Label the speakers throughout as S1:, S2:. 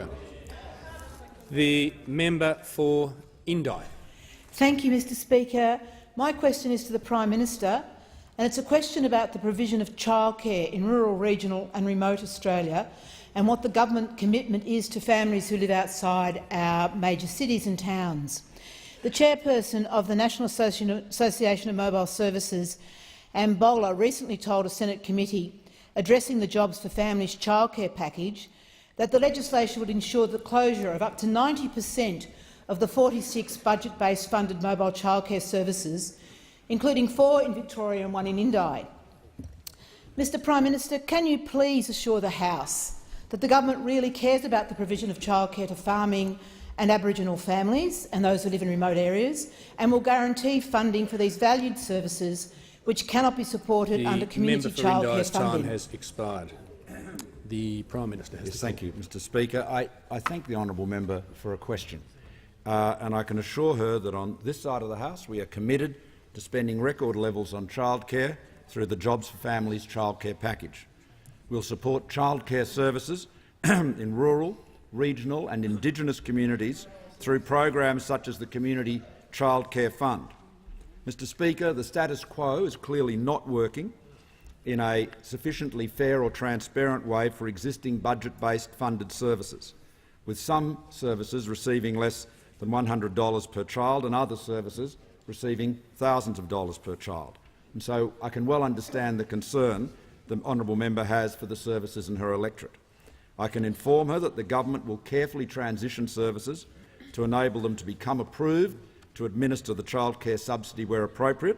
S1: Speaker. The member for Indi.
S2: Thank you, Mr Speaker. My question is to the Prime Minister, and it's a question about the provision of childcare in rural, regional and remote Australia and what the government commitment is to families who live outside our major cities and towns. The chairperson of the National Association of Mobile Services, Ambola, recently told a Senate committee addressing the Jobs for Families childcare package that the legislation would ensure the closure of up to 90% of the 46 budget-based funded mobile childcare services, including 4 in Victoria and 1 in Indi. Mr Prime Minister, can you please assure the House that the government really cares about the provision of childcare to farming and Aboriginal families and those who live in remote areas, and will guarantee funding for these valued services which cannot be supported under community childcare funding?
S1: The member for Indi's time has expired. The Prime Minister has.
S3: Yes, thank you, Mr Speaker. I thank the honourable member for a question, and I can assure her that on this side of the House we are committed to spending record levels on childcare through the Jobs for Families childcare package. We'll support childcare services in rural, regional and Indigenous communities through programs such as the Community Childcare Fund. Mr Speaker, the status quo is clearly not working in a sufficiently fair or transparent way for existing budget-based funded services, with some services receiving less than $100 per child and other services receiving thousands of dollars per child. And so I can well understand the concern the honourable member has for the services in her electorate. I can inform her that the government will carefully transition services to enable them to become approved to administer the childcare subsidy where appropriate.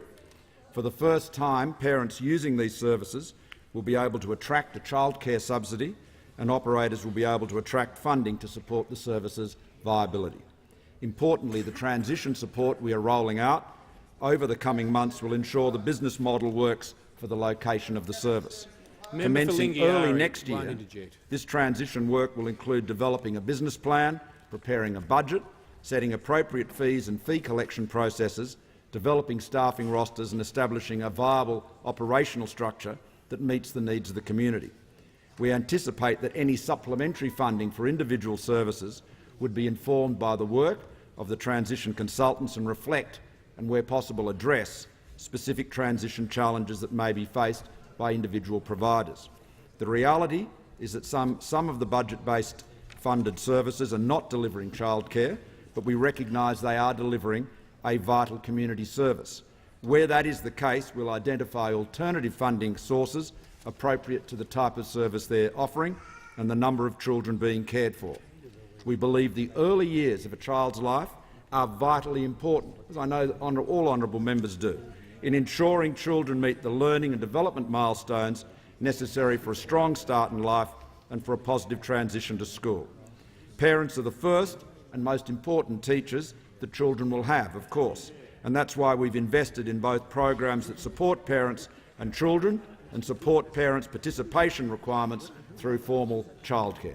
S3: For the first time, parents using these services will be able to attract a childcare subsidy, and operators will be able to attract funding to support the service's viability. Importantly, the transition support we are rolling out over the coming months will ensure the business model works for the location of the service. Commencing early next year, this transition work will include developing a business plan, preparing a budget, setting appropriate fees and fee collection processes, developing staffing rosters and establishing a viable operational structure that meets the needs of the community. We anticipate that any supplementary funding for individual services would be informed by the work of the transition consultants and reflect, and where possible address, specific transition challenges that may be faced by individual providers. The reality is that some of the budget-based funded services are not delivering childcare, but we recognise they are delivering a vital community service. Where that is the case, we'll identify alternative funding sources appropriate to the type of service they're offering and the number of children being cared for. We believe the early years of a child's life are vitally important, as I know all honourable members do, in ensuring children meet the learning and development milestones necessary for a strong start in life and for a positive transition to school. Parents are the first and most important teachers that children will have, of course, and that's why we've invested in both programs that support parents and children and support parents' participation requirements through formal childcare.